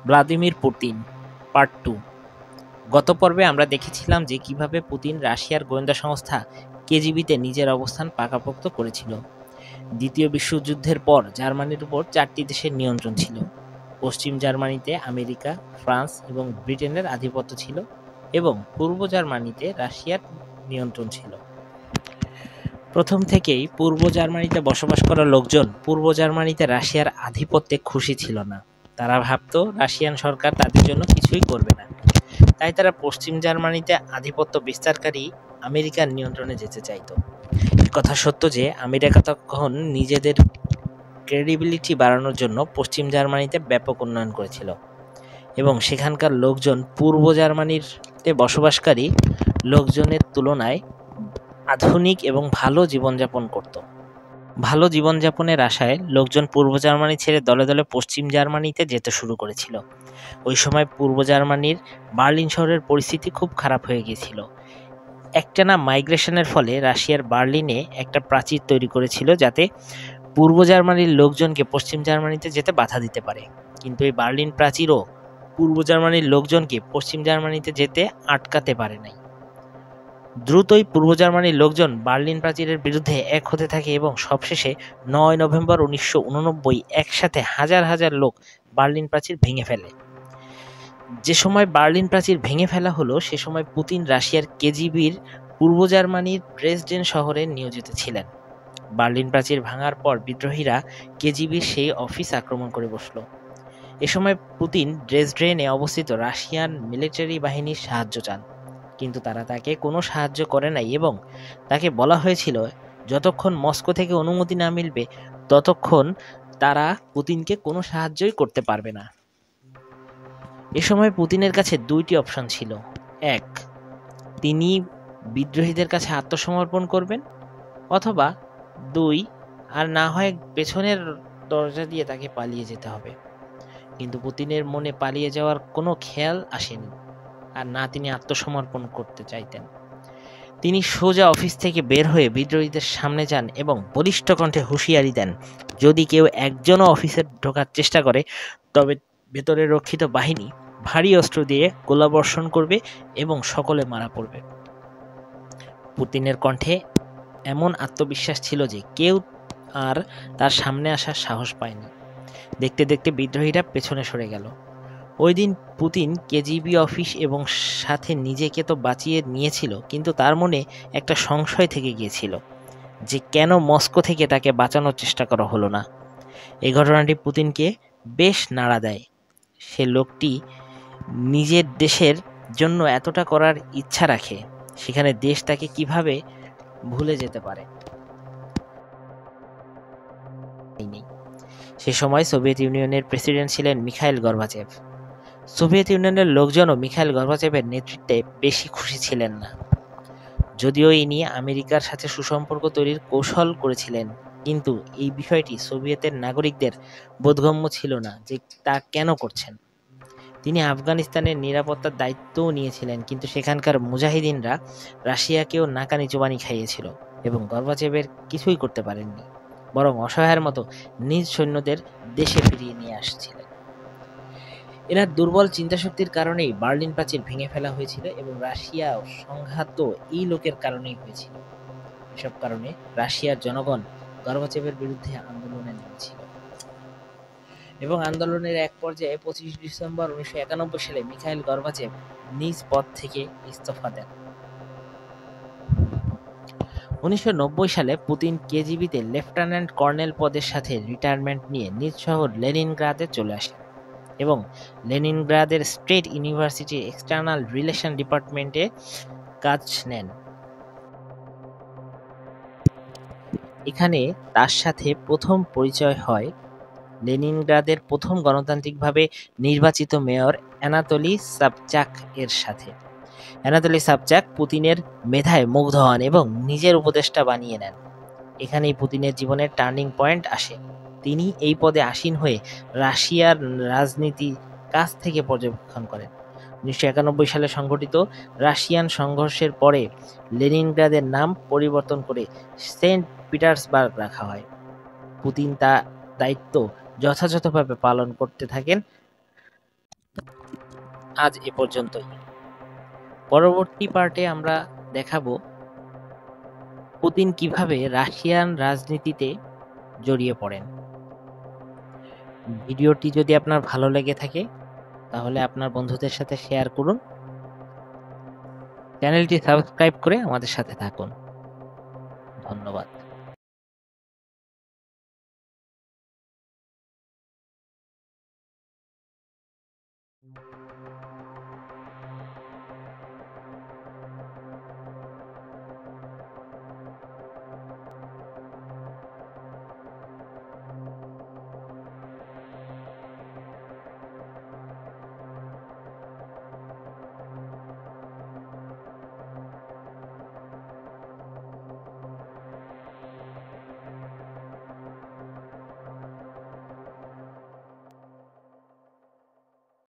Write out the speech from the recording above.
Vladimir Putin part 2। গত পর্বে আমরা দেখেছিলাম যে কিভাবে পুতিন রাশিয়ার গোয়েন্দা সংস্থা কেজিবিতে নিজের অবস্থান পাকাপোক্ত করেছিল। দ্বিতীয় বিশ্বযুদ্ধের পর জার্মানির উপর 4টি দেশের নিয়ন্ত্রণ ছিল। পশ্চিম জার্মানিতে আমেরিকা, ফ্রান্স এবং ব্রিটেনের আধিপত্য ছিল এবং পূর্ব জার্মানিতে রাশিয়ার নিয়ন্ত্রণ ছিল। প্রথম থেকেই পূর্ব জার্মানিতে বসবাস করা লোকজন পূর্ব জার্মানিতে রাশিয়ার আধিপত্যে খুশি ছিল না। তারা ভাবত রাশিয়ান সরকার তাদের জন্য কিছুই করবে না। তাই তারা পশ্চিম জার্মানিতে আধিপত্য বিস্তারকারী আমেরিকার নিয়ন্ত্রণে যেতে চাইত। কথা সত্য যে আমেরিকা তখন নিজেদের ক্রেডিবিলিটি বাড়ানোর জন্য পশ্চিম জার্মানিতে ব্যাপক উন্নয়ন করেছিল এবং সেখানকার লোকজন পূর্ব জার্মানিতে বসবাসকারী লোকজনের তুলনায় আধুনিক এবং ভালো জীবনযাপন করত। ভালো জীবনযাপনের আশায় লোকজন পূর্ব জার্মানি ছেড়ে দলে দলে পশ্চিম জার্মানিতে যেতে শুরু করেছিল। ওই সময় পূর্ব জার্মানির বার্লিন শহরের পরিস্থিতি খুব খারাপ হয়ে গিয়েছিল। একটানা মাইগ্রেশনের ফলে রাশিয়ার বার্লিনে একটা প্রাচীর তৈরি করেছিল যাতে পূর্ব জার্মানির লোকজনকে পশ্চিম জার্মানিতে যেতে বাধা দিতে পারে, কিন্তু এই বার্লিন প্রাচীরও পূর্ব জার্মানির লোকজনকে পশ্চিম জার্মানিতে যেতে আটকাতে পারে নাই। দ্রুতই পূর্ব জার্মানির লোকজন বার্লিন প্রাচীরের বিরুদ্ধে এক হতে থাকে এবং সবশেষে 9 নভেম্বর 1989 একসাথে হাজার হাজার লোক বার্লিন প্রাচীর ভেঙে ফেলে। যে সময় বার্লিন প্রাচীর ভেঙে ফেলা হলো সে সময় পুতিন রাশিয়ার কেজিবির পূর্ব জার্মানির ড্রেসডেন শহরে নিয়োজিত ছিলেন। বার্লিন প্রাচীর ভাঙার পর বিদ্রোহীরা কেজিবির সেই অফিস আক্রমণ করে বসল। এ সময় পুতিন ড্রেসডেনে অবস্থিত রাশিয়ান মিলিটারি বাহিনীর সাহায্য চান, কিন্তু তারা তাকে কোনো সাহায্য করে নাই এবং তাকে বলা হয়েছিল যতক্ষণ মস্কো থেকে অনুমতি না মিলবে ততক্ষণ তারা পুতিনকে কোনো সাহায্যই করতে পারবে না। এ সময় পুতিনের কাছে দুইটি অপশন ছিল। এক, তিনি বিদ্রোহীদের কাছে আত্মসমর্পণ করবেন, অথবা দুই, আর না হয় পেছনের দরজা দিয়ে তাকে পালিয়ে যেতে হবে। কিন্তু পুতিনের মনে পালিয়ে যাওয়ার কোনো খেয়াল আসেনি, আর না তিনি আত্মসমর্পণ করতে চাইতেন। তিনি সোজা অফিস থেকে বের হয়ে বিদ্রোহীদের সামনে যান এবং বলিষ্ঠ কণ্ঠে হুঁশিয়ারি দেন, যদি কেউ একজনও অফিসে ঢোকার চেষ্টা করে তবে ভেতরে রক্ষিত বাহিনী ভারী অস্ত্র দিয়ে গোলাবর্ষণ করবে এবং সকলে মারা পড়বে। পুতিনের কণ্ঠে এমন আত্মবিশ্বাস ছিল যে কেউ আর তার সামনে আসার সাহস পায়নি। দেখতে দেখতে বিদ্রোহীরা পেছনে সরে গেল। ওই দিন পুতিন কেজিবি অফিস এবং সাথে নিজেকে তো বাঁচিয়ে নিয়েছিল, কিন্তু তার মনে একটা সংশয় থেকে গিয়েছিল যে কেন মস্কো থেকে তাকে বাঁচানোর চেষ্টা করা হলো না। এই ঘটনাটি পুতিনকে বেশ নাড়া দেয়। সে লোকটি নিজের দেশের জন্য এতটা করার ইচ্ছা রাখে, সেখানে দেশ তাকে কিভাবে ভুলে যেতে পারে। সে সময় সোভিয়েত ইউনিয়নের প্রেসিডেন্ট ছিলেন মিখাইল গর্বাচেভ। সোভিয়েত ইউনিয়নের লোকজনও মিখাইল গর্বাচেভের নেতৃত্বে বেশি খুশি ছিলেন না। যদিও ইনি আমেরিকার সাথে সুসম্পর্ক তৈরির কৌশল করেছিলেন, কিন্তু এই বিষয়টি সোভিয়েতের নাগরিকদের বোধগম্য ছিল না যে তা কেন করছেন। তিনি আফগানিস্তানের নিরাপত্তার দায়িত্বও নিয়েছিলেন, কিন্তু সেখানকার মুজাহিদিনরা রাশিয়াকেও নাকানি চুবানি খাইয়েছিল এবং গর্বাচেভের কিছুই করতে পারেননি, বরং অসহায়ের মতো নিজ সৈন্যদের দেশে ফিরিয়ে নিয়ে আসছিলেন। এনার দুর্বল চিন্তাশক্তির কারণেই বার্লিন প্রাচীর ভেঙে ফেলা হয়েছিল এবং রাশিয়া সংঘাত এই লোকের কারণেই হয়েছিল। এসব কারণে রাশিয়ার জনগণ গর্বাচেভের বিরুদ্ধে আন্দোলনে নেমেছিল এবং আন্দোলনের এক পর্যায়ে 25 ডিসেম্বর 1991 সালে মিখাইল গর্বাচেভ নিজ পদ থেকে ইস্তফা দেন। 1990 সালে পুতিন কেজিবিতে লেফটেন্যান্ট কর্নেল পদের সাথে রিটায়ারমেন্ট নিয়ে নিজ শহর লেনিনগ্রাদে চলে আসেন এবং লেনিনগ্রাদের স্টেট ইউনিভার্সিটির এক্সটার্নাল রিলেশন ডিপার্টমেন্টে কাজ নেন। এখানে তার সাথে প্রথম পরিচয় হয় লেনিনগ্রাদের প্রথম গণতান্ত্রিকভাবে নির্বাচিত মেয়র অ্যানাতলি সাবচাক এর সাথে। অ্যানাতলি সাবচাক পুতিনের মেধায় মুগ্ধ হন এবং নিজের উপদেষ্টা বানিয়ে নেন। এখানেই পুতিনের জীবনের টার্নিং পয়েন্ট আসে। তিনি এই পদে আসীন হয়ে রাশিয়ার রাজনীতি কাছ থেকে পর্যবেক্ষণ করেন। 1991 সালে সংঘটিত রাশিয়ান সংঘর্ষের পরে লেনিনগ্রাদের নাম পরিবর্তন করে সেন্ট পিটার্সবার্গ রাখা হয়। পুতিন তার দায়িত্ব যথাযথভাবে পালন করতে থাকেন আজ এ পর্যন্তই। পরবর্তী পার্টে আমরা দেখাবো পুতিন কিভাবে রাশিয়ান রাজনীতিতে জড়িয়ে পড়েন। ভিডিওটি যদি আপনার ভালো লেগে থাকে তাহলে আপনার বন্ধুদের সাথে শেয়ার করুন। চ্যানেলটি সাবস্ক্রাইব করে আমাদের সাথে থাকুন। ধন্যবাদ।